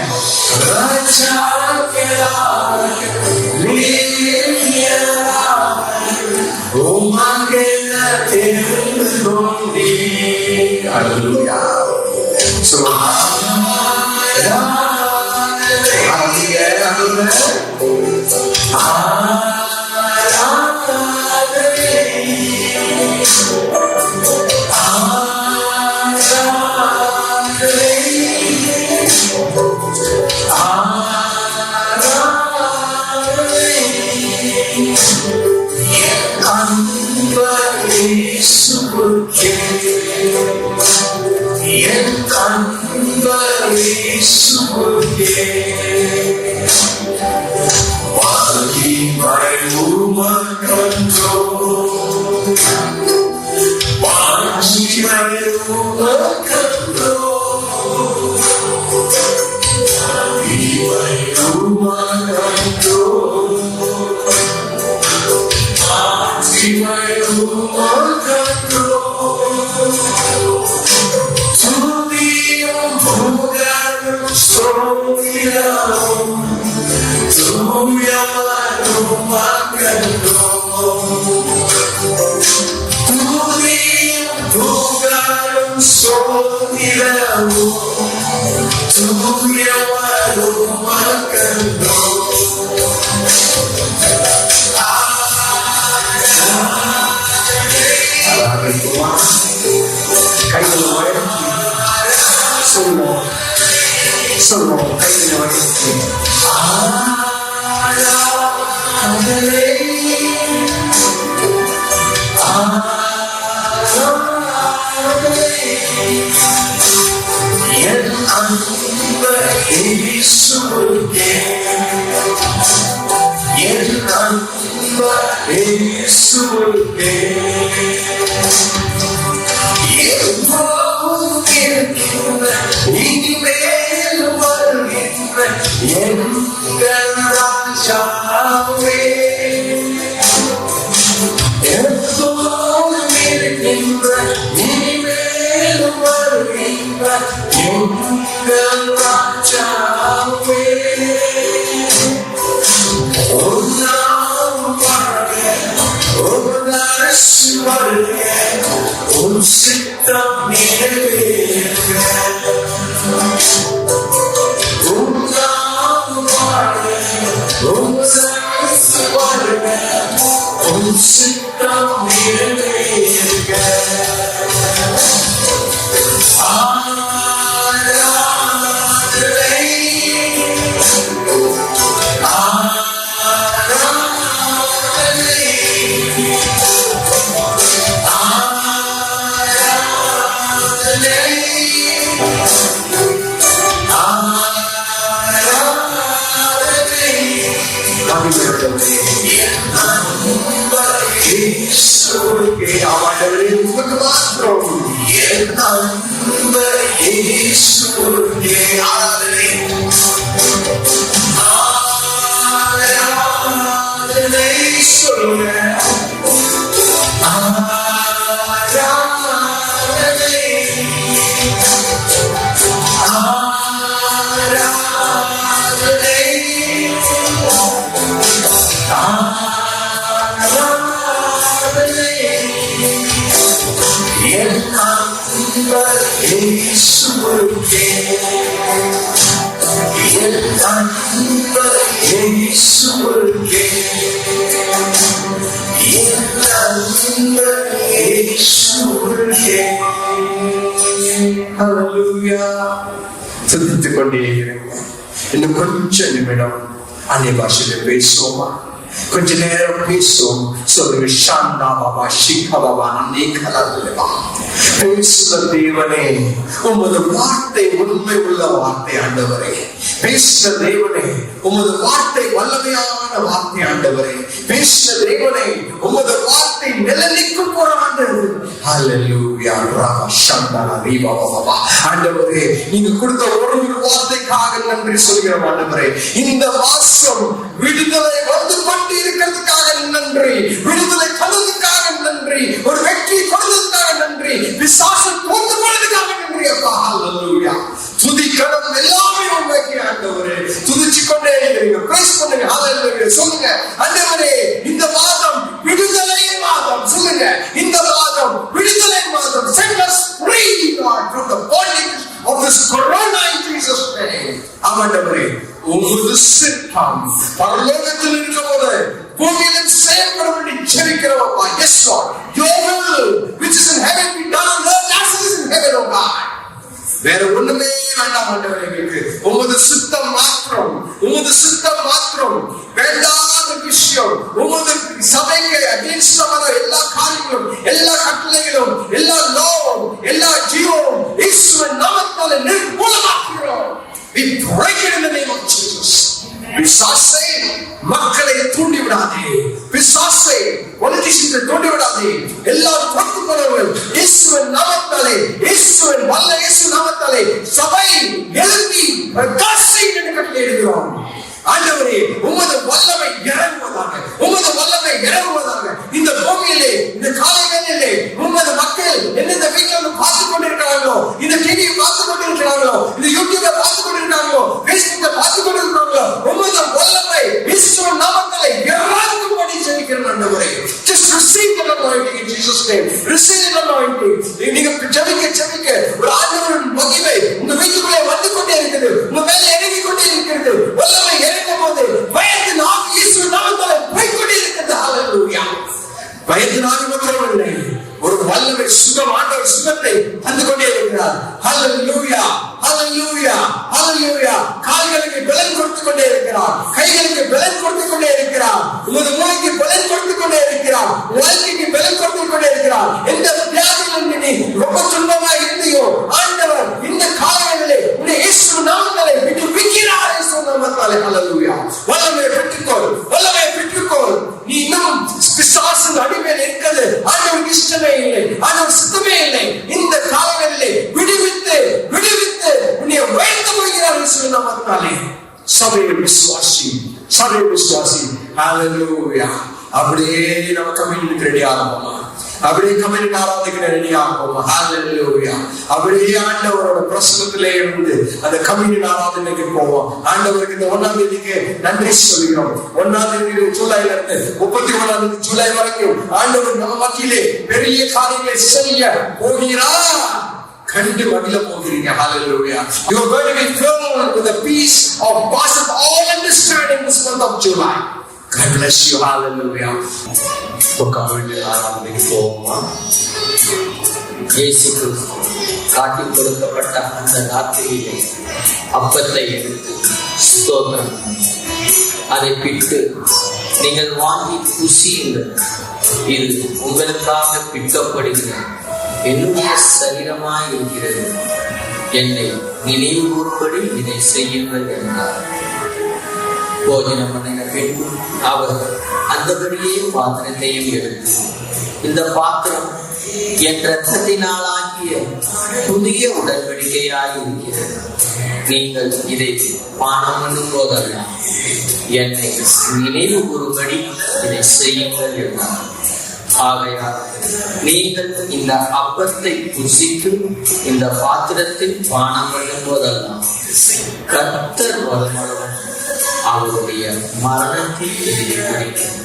Yeah. அன்பரேசுவே மகிமை உமக்கன்றோ மகிமை உமக்கன்றோ மகிமை உமக்கன்றோ மகிமை உமக்கன்றோ துதியும் புகழும் ஸ்தோத்திரமும் தூயவரும் மகனோ துதியும் புகழும் ஸ்தோத்திரமும் தூயவரும் மகனோ கையில் சொல்லுவோம் சொல்லுவோம் கையில் வயசு என் அன்பரேசுவே என் அன்பரேசுவே இனிமேல் வருகின்ற எங்கள் ராஜாவே எப்போதும் இருக்கின்ற இனிமேல் வருகின்ற எங்கள் ராஜாவே உன் சித்தம் நிறைவேறுக உன் நாமம் வாழ்க உன் சித்தம் நிறைவேறுக சிந்தித்துக் கொண்டே இருக்கும். இன்னும் கொஞ்ச நிமிடம் அந்நிய பாஷையில பேசுவோமா? கொஞ்ச நேரம் பேசுவோம். சொல்லுங்க ஷாந்தா பாபா ஷிகா பாபா நன்னே கலந்துவா. பேசுகிற தேவனே, உமது வார்த்தை உண்மை உள்ள வார்த்தை ஆண்டவரே. பேசுகிற தேவனே, உமது வார்த்தை வல்லமையான வார்த்தை ஆண்டவரே. பேசுகிற தேவனே, உமது வார்த்தை நிலைநிற்கும் போற ஆண்டவரே. ஹல்லேலூயா ராபா ஷாந்தா ரீபா பாபா. ஆண்டவரே, நீங்க கொடுத்த ஒரு வார்த்தைக்காக நன்றி சொல்கிறோம் ஆண்டவரே. இந்த மாசம் விடுதலை வந்து கொண்டு இருக்கிறதுக்காக நன்றி, விடுதலை கொண்டதுக்காக நன்றி, ஒரு வெற்றி கொண்டதுக்காக நன்றி, விசுவாசம் கொண்டு கொண்டதுக்காக நன்றி அப்பா. ஹல்லேலூயா. துதிக்கணும் எல்லாமே உண்மைக்கு ஆண்டவரே. துதிச்சு கொண்டே இருங்க, பிரைஸ் பண்ணுங்க. ஹல்லேலூயா. சொல்லுங்க ஆண்டவரே, இந்த மாதம் விடுதலை மாதம். சொல்லுங்க, இந்த மாதம் விடுதலை மாதம். Set us free, Lord, from the bondage of this corona in Jesus' name. ஆண்டவரே, உமது சித்தம் பரலோகத்தில் இருக்கிறது பூமியிலும் செயல்படும்படி ஜெபிக்கிறோம். Yes Lord, your will which is in heaven be done on earth as it is in heaven, O God. வேற ஒண்ணுமே வேண்டாம் ஆண்டவரே. எங்களுக்கு உமது சித்தம் மாத்திரம், உமது சித்தம் மாத்திரம். வேண்டாத விஷயம் உமது சபைக்கு அகேன்ஸ்டான எல்லா காரியங்களும், எல்லா கட்டளைகளும், எல்லா லோவும், எல்லா ஜீவனும் இயேசுவின் நாமத்தால் We break it in the name of Jesus. பிசாசே மக்களை தூண்டி விடாதே, பிசாசே பொலிட்டிஷியனை தூண்டி விடாதே. எல்லாரும் பொறுத்துக்கொள்ளுங்கள். இயேசுவின் நாமத்தாலே, இயேசுவின் வல்ல இயேசு நாமத்தாலே சபை எழும்பி பிரகாசி என்று கட்டளையிடுகிறோம். ஆண்டவரே, உமது வல்லமை இறங்குவதாக, உமது வல்லமை இறங்குவதாக. இந்த பூமியிலே, இந்த காலைகளிலே உமது மக்கள் எந்தெந்த வீட்டில் பார்த்துக் கொண்டிருக்கிறார்களோ, இந்த டிவியை பார்த்துக் கொண்டிருக்கிறார்களோ, இந்த யூடியூபை பார்த்துக் கொண்டிருக்கிறார்களோ, பேஸ்புக்கை பார்த்துக் கொண்டிருக்கிறார்களோ, உமது வல்லமை இயேசுவின் நாமத்திலே இறங்கும்படி ஜெபிக்கிறேன் ஆண்டவரே. Just receive the anointing in Jesus' name. Receive the anointing. நீங்க ஜெபிக்க ஒரு ஆண்டவரின் மகிமை உங்க வீட்டுக்குள்ளே வந்து கொண்டே இருக்குது, உங்க மேல இறங்கி கொண்டே இருக்கிறது. வல்லமை இறங்கும் போது பயத்தின் ஆவி இயேசுவின் நாமத்திலே போய்க்கொண்டே இருக்கிறது. ஹல்லேலூயா. பயத்தின் ஆவி மாத்திரம் இல்லை, ஒரு வல்லமை சுகம், ஆண்டவர் சுகத்தை தந்து கொண்டே இருக்கிறார். ஹல்லேலூயா, ஹல்லேலூயா, ஹல்லேலூயா. கால்களுக்கு பலன் கொடுத்து கொண்டே இருக்கிறார், கைகளுக்கு பலன் கொடுத்து கொண்டே இருக்கிறார், உமது மூளைக்கு பலன் கொடுத்து கொண்டே இருக்கிறார், வாழ்க்கைக்கு பலன் கொடுத்து கொண்டே இருக்கிறார். எந்த வியாதியிலும் நீ ரொம்ப துன்பமாக இருந்தியோ, ஆண்டவர் இந்த காலங்களிலே உன்னை இயேசு நாமத்திலே விடுவிக்கிறார். இயேசு நாமத்திலே ஹல்லேலூயா. வல்லமையை பெற்றுக்கொள், வல்லமையை பெற்றுக்கொள். நீ இன்னும் பிசாசின் அடிமையில் இருக்கிறது ஆண்டவருக்கு இஷ்டமே இல்லை, ஆண்டவர் சித்தமே இல்லை. இந்த காலங்களிலே விடுவித்து உன்னை வைத்து போகிறார் இயேசு நாமத்தினாலே. சபையை விசுவாசி, சபையை விசுவாசி. ஹல்லேலூயா. அப்படியே நம்ம கம்யூனிட்டி ரெடி ஆகுமா, அப்படியே கம்யூனிட்டி ஆராதிக்க ரெடி ஆகுமா. ஹல்லேலூயா. அப்படியே ஆண்டவரோட பிரசன்னத்திலே இருந்து அந்த கம்யூனிட்டி ஆராதனைக்கு போவோம். ஆண்டவருக்கு இந்த 1ஆம் தேதிக்கு நன்றி சொல்கிறோம். 1ஆம் தேதி ஜூலைல இருந்து 31ஆம் தேதி ஜூலை வரைக்கும் ஆண்டவர் நம்ம மத்தியிலே பெரிய காரியங்களை செய்ய போகிறார். கண்டு மகிழ போகிறீங்க. Hallelujah. You are going to be filled with the peace of passes all understanding this month of July. God bless you. Hallelujah.
Community ஆராதனைக்கு போவோமா? இயேசு கிறிஸ்து காட்டிக் கொடுக்கப்பட்ட அந்த ராத்திரியிலே அப்பத்தை எடுத்து ஸ்தோத்திரம் அதை பிட்டு நீங்கள் வாங்கி புசியுங்கள், இது உங்களுக்காக பிற்கப்படுகிற என்னுடைய சரீரமாய் இருக்கிறது, என்னை நினைவு கூறும்படி இதை செய்யுங்கள் என்றார். போஜனம் பண்ணின பின்பு அவர் அந்தபடியே பாத்திரத்தையும் எடுத்து, இந்த பாத்திரம் என் இரத்தத்தினாலாகிய புதிய உடன்படிக்கையாய் இருக்கிறது, நீங்கள் இதை பானம் பண்ணும் போதெல்லாம் என்னை நினைவு கூறும்படி இதை செய்யுங்கள் என்றார். ஆகையால் நீங்கள் இந்த அப்பத்தை புசித்து இந்த பாத்திரத்தில் பானம் பண்ணும் போதெல்லாம் கர்த்தர் வருமளவும் அவருடைய மரணத்தை எதிர்கொள்கிறோம்.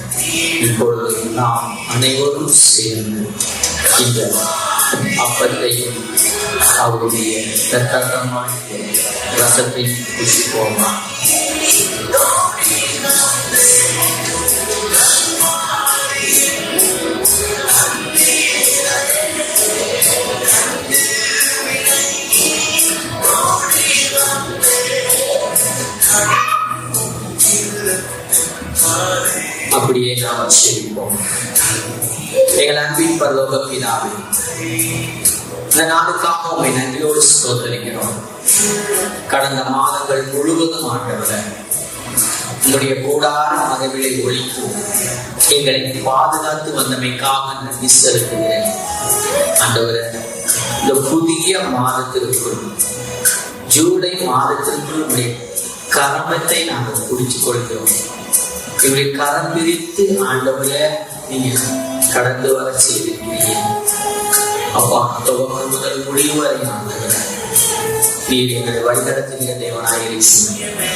இப்பொழுது நாம் அனைவரும் சேர்ந்து இந்த அப்பத்தையும் அவருடைய இரத்தமான ரசத்தை புசிப்போமா? அப்படியே நாம் செல்வோம். எங்கள் அன்பின் பரலோக பிதாவே, இந்த நாளுக்காக உம்மை நன்றியோடு ஸ்தோத்திரிக்கிறோம். கடந்த மாதங்கள் முழுவதும் ஆண்டவரே உங்களுடைய கூடார மகவிலை ஒழித்து எங்களை பாதுகாத்து வந்தமைக்காக நன்றி செலுத்துகிறேன். ஆண்டவரே, இந்த புதிய மாதத்திற்குள், ஜூலை மாதத்திற்குள் உடைய கரமத்தை நாங்கள் குடித்துக் கொள்கிறோம். எங்களுடைய கரம் பிரித்து ஆண்டவரே நீங்க கடந்து வர செய்திருக்கிறீர்கள். அப்பா, துவக்கம் முதல் முடிவு வரை ஆண்டவரே நீர் எங்களை வழிநடத்துகிற தேவனாக இருக்கிறீர்கள்.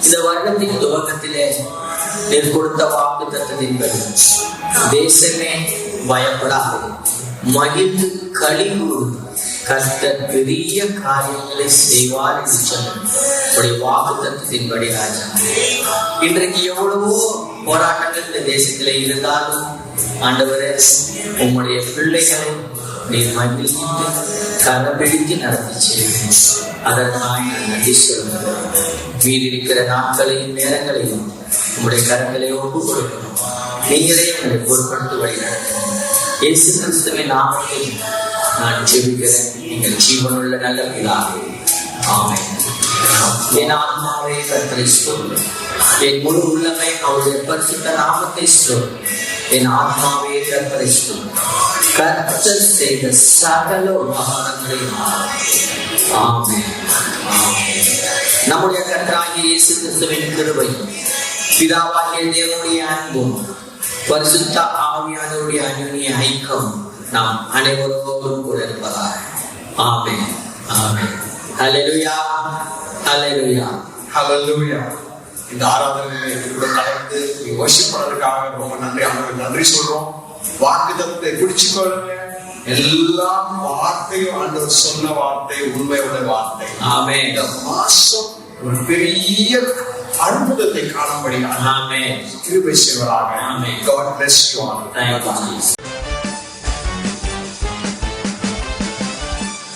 இந்த வருடத்தின் துவக்கத்திலே நீர் கொடுத்த வாக்கு தத்தத்தின்படி தேசமே பயப்படாது, மகிழ்ந்து களி கூர்ந்து கர்த்தர் பெரிய காரியங்களை செய்வார் என்று சொன்ன வாக்கு தத்துவத்தின்படி ராஜா, இன்றைக்கு எவ்வளவோ போராட்டங்கள் இந்த தேசத்திலே இருந்தாலும் ஆண்டவரே உம்முடைய பிள்ளைகளை நீர் மகிழ்ந்து கரபிடித்து நடத்தி செய்வீர். அதற்காக நான் நன்றி சொல்கிறேன். மீதி இருக்கிற நாட்களையும் நேரங்களையும் உம்முடைய கரங்களை ஒப்புக் கொடுக்கணும். நீங்களே உங்களை பொருட்படுத்தி வழி நடக்கணும். இயேசு கிறிஸ்துவின் நாமத்தில் நான் ஜெபிக்கிறேன். நீங்கள் ஜீவனுள்ள நல்ல பிதாவே, ஆமென். என் ஆத்மாவே கர்த்தரை ஸ்தோத்திரி, என் முழு உள்ளமே அவருடைய பரிசுத்த நாமத்தை ஸ்தோத்திரி. என் ஆத்மாவே கர்த்தரை ஸ்தோத்திரி, கர்த்தர் செய்த சகல உபகாரங்களையும். ஆமென். ஆமென். நம்முடைய கர்த்தராகிய இயேசு கிறிஸ்துவின் கிருபை, பிதாவாகிய தேவனுடைய அன்பும், பரிசுத்த ஆவியானவருடைய அன்யோன்ய ஐக்கியம் நாம் அனைவரோடும் கூட இருப்பதாக. ஆமென். ஆமென். ஹல்லேலூயா. ஹல்லேலூயா.
ஹல்லேலூயா. இந்த ஆராதனையில கூட கலந்து வர்ஷிப் பண்ணதுக்காக ரொம்ப நன்றி சொல்றோம். வாக்குத்தத்தத்தை பிடிச்சுக்கொள்ளுங்க. எல்லா வார்த்தையும் ஆண்டவர் சொன்ன வார்த்தை, உண்மையோட வார்த்தை.
ஆமென்.
இந்த மாசம் ஒரு பெரிய அற்புதத்தை காணும்படியாக
ஆமென்.
கிருபை செய்வதாக.
ஆமென்.
God bless you all.
Thank you, Jesus.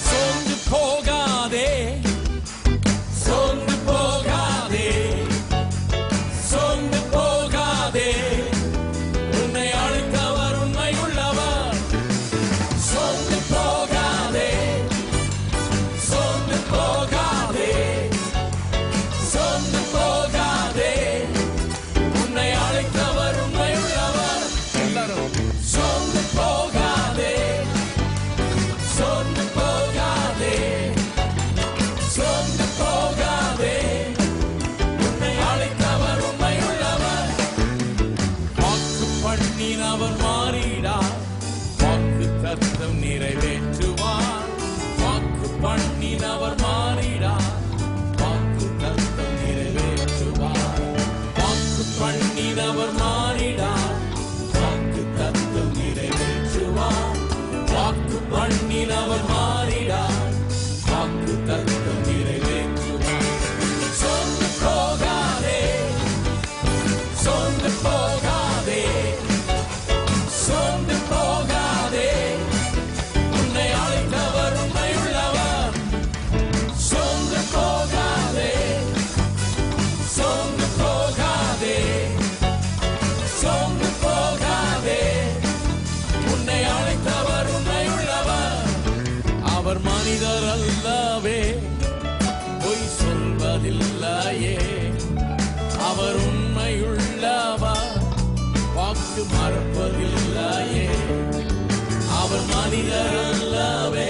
சோர்ந்து போகாதே, சோர்ந்து போகாதே, சோர்ந்து போகாதே, உன்னை அழைத்தவர் உண்மை உள்ளவர். சோர்ந்து போகாதே, சோர்ந்து போகாதே, சோர்ந்து போகாதே, உன்னை அழைத்தவர் உண்மை உள்ளவர். எல்லாரும் சோர்ந்து போகாதே, சோர்ந்து போகாதே, சோர்ந்து போகாதே, உன்னை அழைத்தவர் உண்மை உள்ளவர். வாக்கு பண்ணினவர் மாறிடார், வாக்கு தத்தம் நிறைவேற்றுவார். வாக்கு பண்ணினவர் மாறிடார், வாக்கு தத்தம் நிறைவேற்றுவார். வாக்கு பண்ணினவர் மாறிடார், வாக்கு தத்தம் நிறைவேற்றுவார். வாக்கு பண்ணினவர் மாறிடார், வாக்கு தத்தம் நிறைவேற்றுவார். சோர்ந்து போகாதே, சோர்ந்து போகாதே, சோர்ந்து போகாதே, உன்னை அழைத்தவர் உண்மை உள்ளவர். சோர்ந்து போகாதே, சோர்ந்து போகாதே, சோர்ந்து போகாதே, உன்னை அழைத்தவர் உண்மை உள்ளவர். அவர் மனிதர் அல்லவே, பொய் சொல்வதில்லையே. அவர் உண்மையுள்ளவர், வாக்கு மறப்பதில்லையே. அவர் மனிதர் அல்லவே,